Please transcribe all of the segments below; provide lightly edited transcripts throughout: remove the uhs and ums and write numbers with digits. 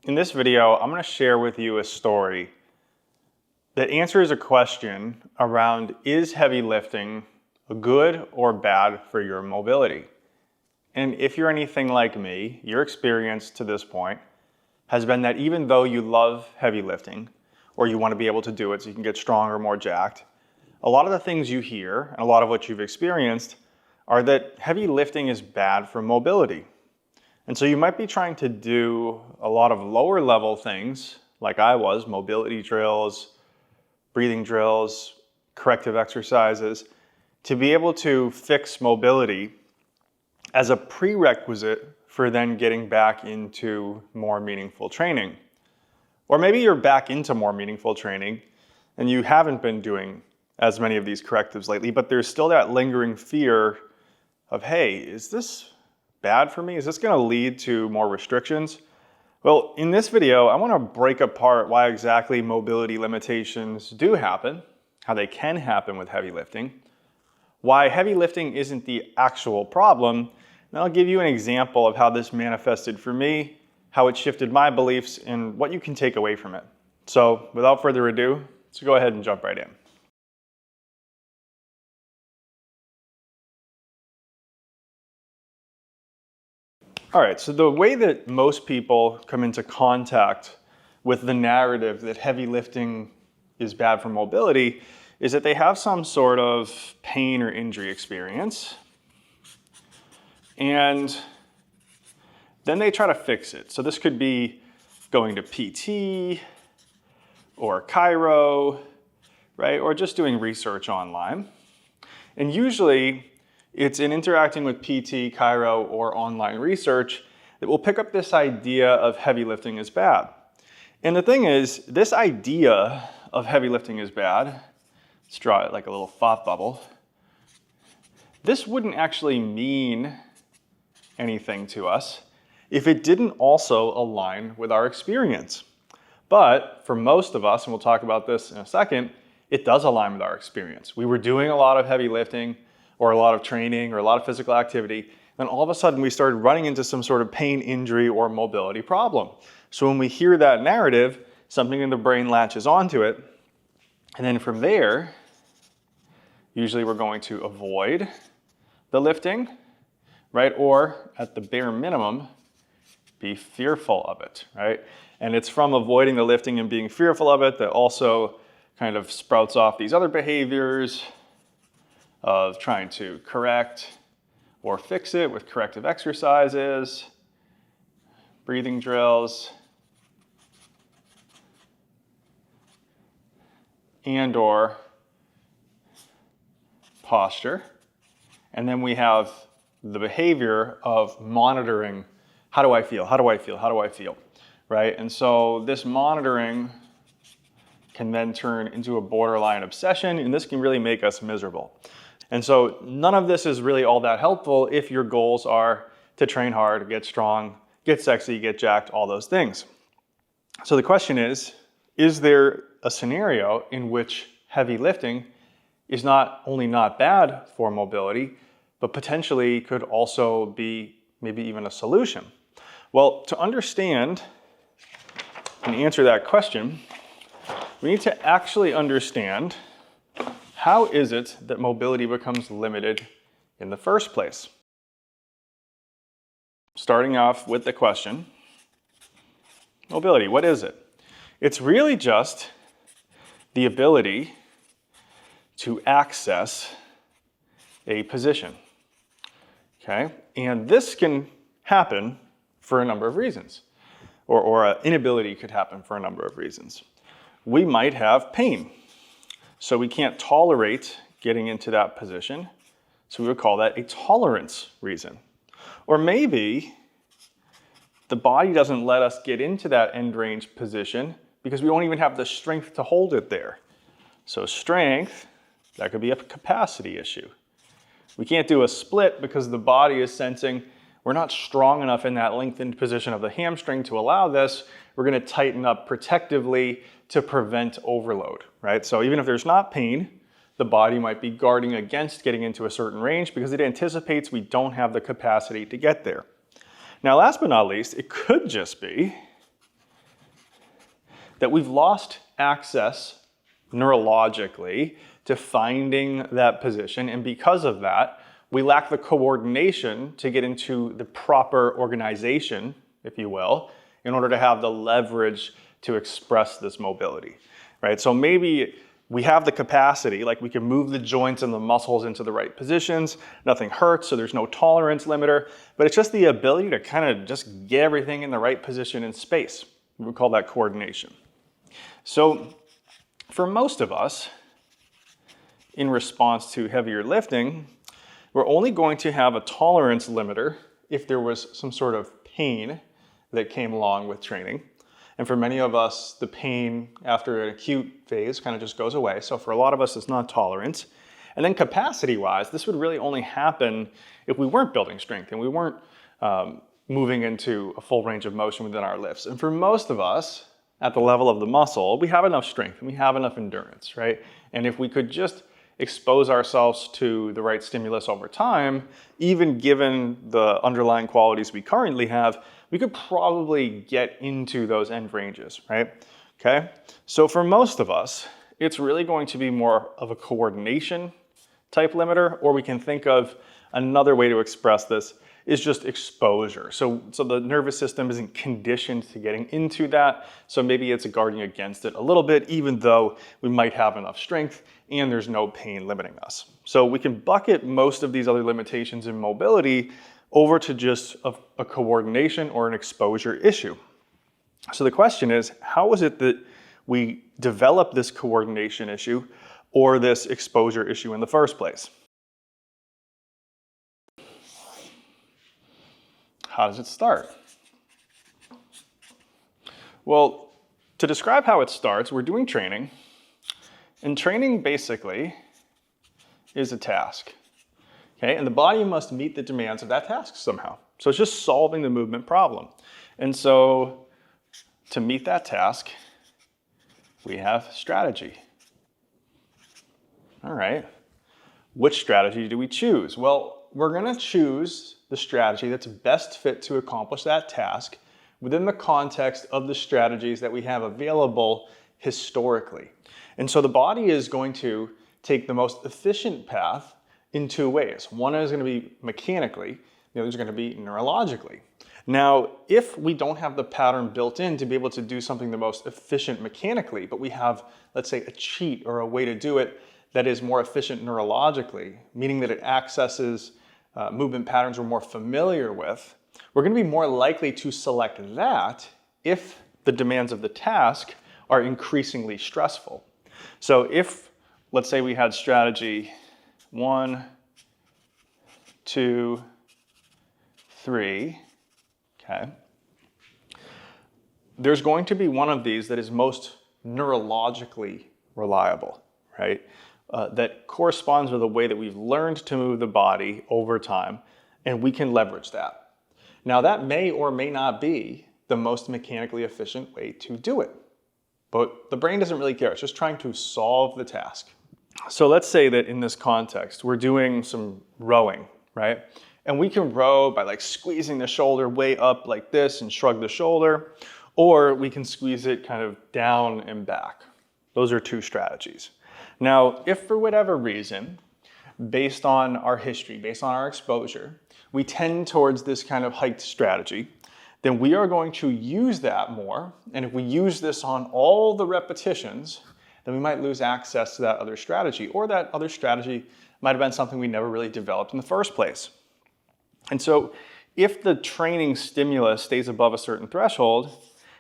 In this video, I'm going to share with you a story that answers a question around, is heavy lifting good or bad for your mobility? And if you're anything like me, your experience to this point has been that even though you love heavy lifting, or you want to be able to do it so you can get stronger, more jacked, a lot of the things you hear and a lot of what you've experienced are that heavy lifting is bad for mobility. And so you might be trying to do a lot of lower level things, like I was, mobility drills, breathing drills, corrective exercises, to be able to fix mobility as a prerequisite for then getting back into more meaningful training. Or maybe you're back into more meaningful training and you haven't been doing as many of these correctives lately, but there's still that lingering fear of, hey, is this bad for me? Is this going to lead to more restrictions? Well, in this video, I want to break apart why exactly mobility limitations do happen, how they can happen with heavy lifting, why heavy lifting isn't the actual problem, and I'll give you an example of how this manifested for me, how it shifted my beliefs, and what you can take away from it. So without further ado, let's go ahead and jump right in. All right, so the way that most people come into contact with the narrative that heavy lifting is bad for mobility is that they have some sort of pain or injury experience, and then they try to fix it. So this could be going to PT or chiro, right? Or just doing research online. And usually it's in interacting with PT, chiro, or online research that we'll pick up this idea of heavy lifting is bad. And the thing is, this idea of heavy lifting is bad, let's draw it like a little thought bubble. This wouldn't actually mean anything to us if it didn't also align with our experience. But for most of us, and we'll talk about this in a second, it does align with our experience. We were doing a lot of heavy lifting or a lot of training or a lot of physical activity, then all of a sudden we started running into some sort of pain, injury, or mobility problem. So when we hear that narrative, something in the brain latches onto it, and then from there, usually we're going to avoid the lifting, right? Or at the bare minimum, be fearful of it, right? And it's from avoiding the lifting and being fearful of it that also kind of sprouts off these other behaviors of trying to correct or fix it with corrective exercises, breathing drills, and or posture. And then we have the behavior of monitoring, how do I feel, how do I feel, how do I feel, right? And so this monitoring can then turn into a borderline obsession, and this can really make us miserable. And so none of this is really all that helpful if your goals are to train hard, get strong, get sexy, get jacked, all those things. So the question is there a scenario in which heavy lifting is not only not bad for mobility, but potentially could also be maybe even a solution? Well, to understand and answer that question, we need to actually understand, how is it that mobility becomes limited in the first place? Starting off with the question, mobility, what is it? It's really just the ability to access a position, okay? And this can happen for a number of reasons, or an inability could happen for a number of reasons. We might have pain, so we can't tolerate getting into that position, so we would call that a tolerance reason. Or maybe the body doesn't let us get into that end range position because we don't even have the strength to hold it there. So strength, that could be a capacity issue. We can't do a split because the body is sensing we're not strong enough in that lengthened position of the hamstring to allow this. We're going to tighten up protectively to prevent overload, right? So even if there's not pain, the body might be guarding against getting into a certain range because it anticipates we don't have the capacity to get there. Now, last but not least, it could just be that we've lost access neurologically to finding that position, and because of that, we lack the coordination to get into the proper organization, if you will, in order to have the leverage to express this mobility, right? So maybe we have the capacity, like we can move the joints and the muscles into the right positions, nothing hurts, so there's no tolerance limiter, but it's just the ability to kind of just get everything in the right position in space. We would call that coordination. So for most of us, in response to heavier lifting, we're only going to have a tolerance limiter if there was some sort of pain that came along with training. And for many of us, the pain after an acute phase kind of just goes away. So for a lot of us, it's not tolerance. And then capacity-wise, this would really only happen if we weren't building strength and we weren't moving into a full range of motion within our lifts. And for most of us, at the level of the muscle, we have enough strength and we have enough endurance, right? And if we could just expose ourselves to the right stimulus over time, even given the underlying qualities we currently have, we could probably get into those end ranges, right? Okay, so for most of us, it's really going to be more of a coordination type limiter, or we can think of another way to express this is just exposure. So the nervous system isn't conditioned to getting into that, so maybe it's guarding against it a little bit, even though we might have enough strength and there's no pain limiting us. So we can bucket most of these other limitations in mobility over to just a coordination or an exposure issue. So the question is, how is it that we develop this coordination issue or this exposure issue in the first place? How does it start? Well, to describe how it starts, we're doing training, and training basically is a task. Okay, and the body must meet the demands of that task somehow. So it's just solving the movement problem. And so to meet that task, we have strategy. All right, which strategy do we choose? Well, we're gonna choose the strategy that's best fit to accomplish that task within the context of the strategies that we have available historically. And so the body is going to take the most efficient path in two ways. One is going to be mechanically, the other is going to be neurologically. Now, if we don't have the pattern built in to be able to do something the most efficient mechanically, but we have, let's say, a cheat or a way to do it that is more efficient neurologically, meaning that it accesses movement patterns we're more familiar with, we're going to be more likely to select that if the demands of the task are increasingly stressful. So if, let's say we had strategy 1, 2, 3, okay, there's going to be one of these that is most neurologically reliable, right? That corresponds with the way that we've learned to move the body over time, and we can leverage that. Now, that may or may not be the most mechanically efficient way to do it, but the brain doesn't really care. It's just trying to solve the task. So let's say that in this context, we're doing some rowing, right? And we can row by like squeezing the shoulder way up like this and shrug the shoulder, or we can squeeze it kind of down and back. Those are two strategies. Now, if for whatever reason, based on our history, based on our exposure, we tend towards this kind of hiked strategy, then we are going to use that more. And if we use this on all the repetitions, then we might lose access to that other strategy, or that other strategy might have been something we never really developed in the first place. And so if the training stimulus stays above a certain threshold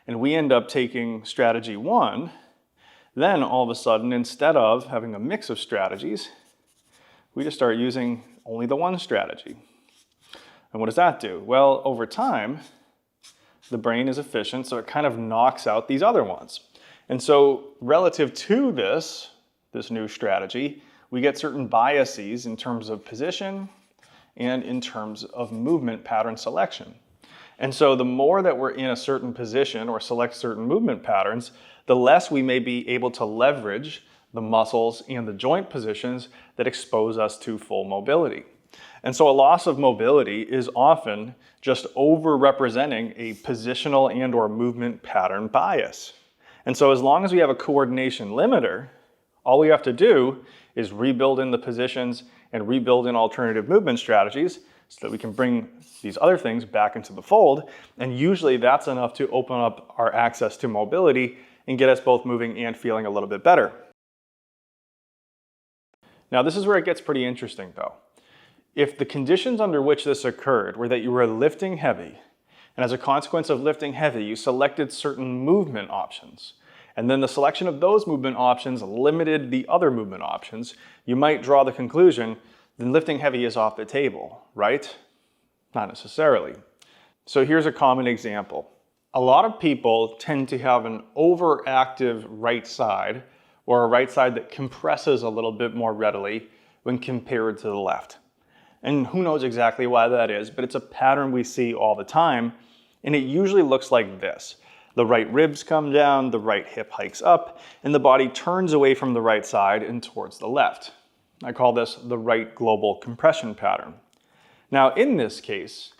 and we end up taking strategy 1, then all of a sudden, instead of having a mix of strategies, we just start using only the one strategy. And what does that do? Well, over time, the brain is efficient, so it kind of knocks out these other ones. And so relative to this new strategy, we get certain biases in terms of position and in terms of movement pattern selection. And so the more that we're in a certain position or select certain movement patterns, the less we may be able to leverage the muscles and the joint positions that expose us to full mobility. And so a loss of mobility is often just over-representing a positional and or movement pattern bias. And so as long as we have a coordination limiter, all we have to do is rebuild in the positions and rebuild in alternative movement strategies so that we can bring these other things back into the fold. And usually that's enough to open up our access to mobility and get us both moving and feeling a little bit better. Now, this is where it gets pretty interesting though. If the conditions under which this occurred were that you were lifting heavy, and as a consequence of lifting heavy, you selected certain movement options, and then the selection of those movement options limited the other movement options, you might draw the conclusion that lifting heavy is off the table, right? Not necessarily. So here's a common example. A lot of people tend to have an overactive right side, or a right side that compresses a little bit more readily when compared to the left. And who knows exactly why that is, but it's a pattern we see all the time, and it usually looks like this. The right ribs come down, the right hip hikes up, and the body turns away from the right side and towards the left. I call this the right global compression pattern. Now, in this case,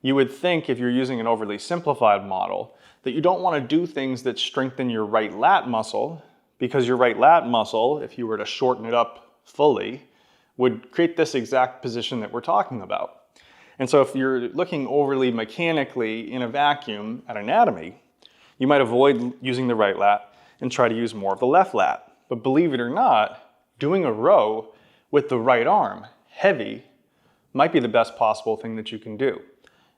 you would think, if you're using an overly simplified model, that you don't want to do things that strengthen your right lat muscle, because your right lat muscle, if you were to shorten it up fully, would create this exact position that we're talking about. And so if you're looking overly mechanically in a vacuum at anatomy, you might avoid using the right lat and try to use more of the left lat. But believe it or not, doing a row with the right arm, heavy, might be the best possible thing that you can do.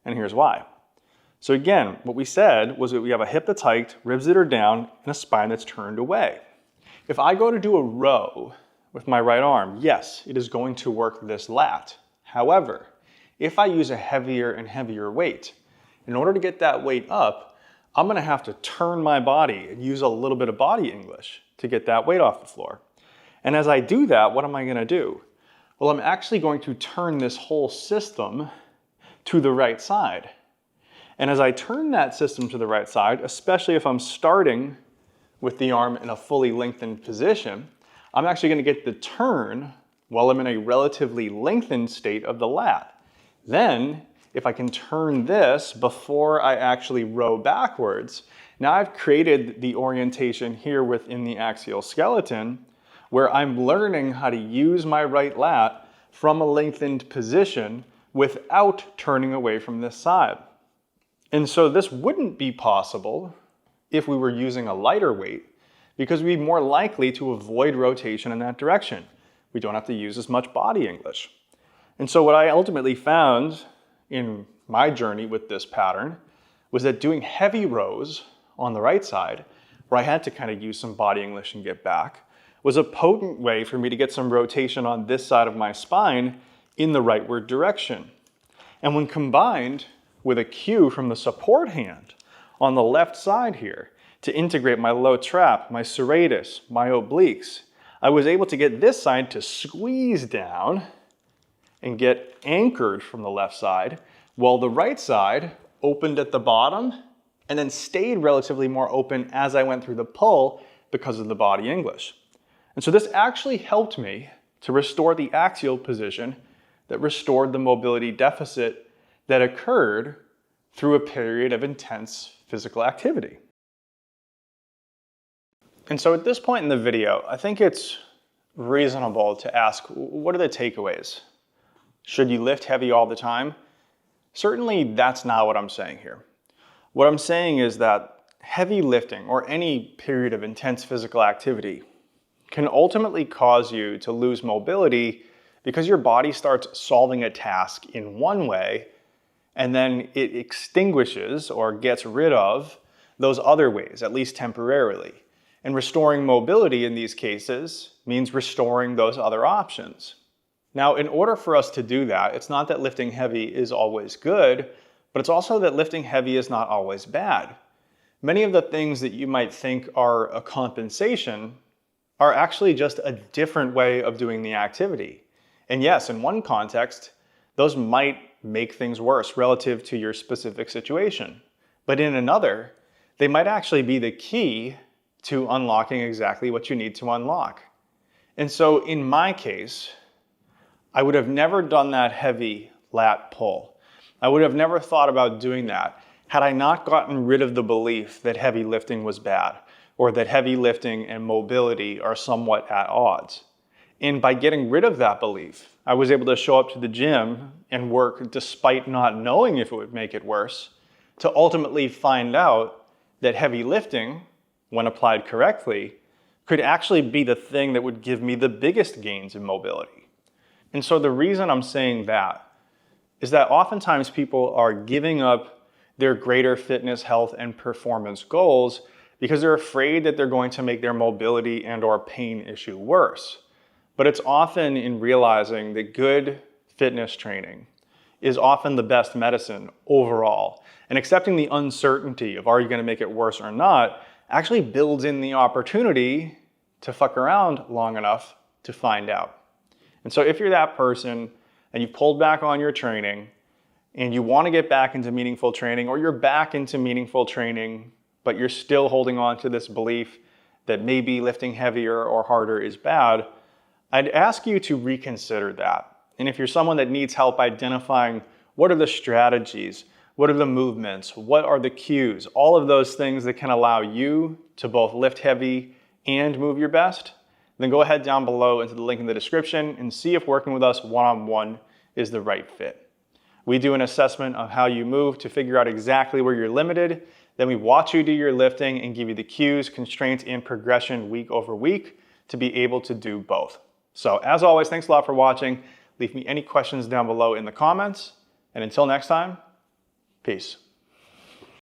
And here's why. So again, what we said was that we have a hip that's hiked, ribs that are down, and a spine that's turned away. If I go to do a row with my right arm, yes, it is going to work this lat. However, if I use a heavier and heavier weight, in order to get that weight up, I'm gonna have to turn my body and use a little bit of body English to get that weight off the floor. And as I do that, what am I gonna do? Well, I'm actually going to turn this whole system to the right side. And as I turn that system to the right side, especially if I'm starting with the arm in a fully lengthened position, I'm actually going to get the turn while I'm in a relatively lengthened state of the lat. Then, if I can turn this before I actually row backwards, now I've created the orientation here within the axial skeleton where I'm learning how to use my right lat from a lengthened position without turning away from this side. And so this wouldn't be possible if we were using a lighter weight, because we'd be more likely to avoid rotation in that direction. We don't have to use as much body English. And so what I ultimately found in my journey with this pattern was that doing heavy rows on the right side, where I had to kind of use some body English and get back, was a potent way for me to get some rotation on this side of my spine in the rightward direction. And when combined with a cue from the support hand on the left side here to integrate my low trap, my serratus, my obliques, I was able to get this side to squeeze down and get anchored from the left side, while the right side opened at the bottom and then stayed relatively more open as I went through the pull because of the body English. And so this actually helped me to restore the axial position that restored the mobility deficit that occurred through a period of intense physical activity. And so at this point in the video, I think it's reasonable to ask, what are the takeaways? Should you lift heavy all the time? Certainly that's not what I'm saying here. What I'm saying is that heavy lifting or any period of intense physical activity can ultimately cause you to lose mobility because your body starts solving a task in one way and then it extinguishes or gets rid of those other ways, at least temporarily. And restoring mobility in these cases means restoring those other options. Now, in order for us to do that, it's not that lifting heavy is always good, but it's also that lifting heavy is not always bad. Many of the things that you might think are a compensation are actually just a different way of doing the activity. And yes, in one context, those might make things worse relative to your specific situation. But in another, they might actually be the key to unlocking exactly what you need to unlock. And so in my case, I would have never done that heavy lat pull. I would have never thought about doing that had I not gotten rid of the belief that heavy lifting was bad, or that heavy lifting and mobility are somewhat at odds. And by getting rid of that belief, I was able to show up to the gym and work despite not knowing if it would make it worse, to ultimately find out that heavy lifting, when applied correctly, could actually be the thing that would give me the biggest gains in mobility. And so the reason I'm saying that is that oftentimes people are giving up their greater fitness, health, and performance goals because they're afraid that they're going to make their mobility and/or pain issue worse. But it's often in realizing that good fitness training is often the best medicine overall. And accepting the uncertainty of are you going to make it worse or not actually builds in the opportunity to fuck around long enough to find out. And so if you're that person and you've pulled back on your training and you want to get back into meaningful training, or you're back into meaningful training, but you're still holding on to this belief that maybe lifting heavier or harder is bad, I'd ask you to reconsider that. And if you're someone that needs help identifying what are the strategies, what are the movements, what are the cues, all of those things that can allow you to both lift heavy and move your best, then go ahead down below into the link in the description and see if working with us one-on-one is the right fit. We do an assessment of how you move to figure out exactly where you're limited. Then we watch you do your lifting and give you the cues, constraints, and progression week over week to be able to do both. So as always, thanks a lot for watching. Leave me any questions down below in the comments. And until next time, peace.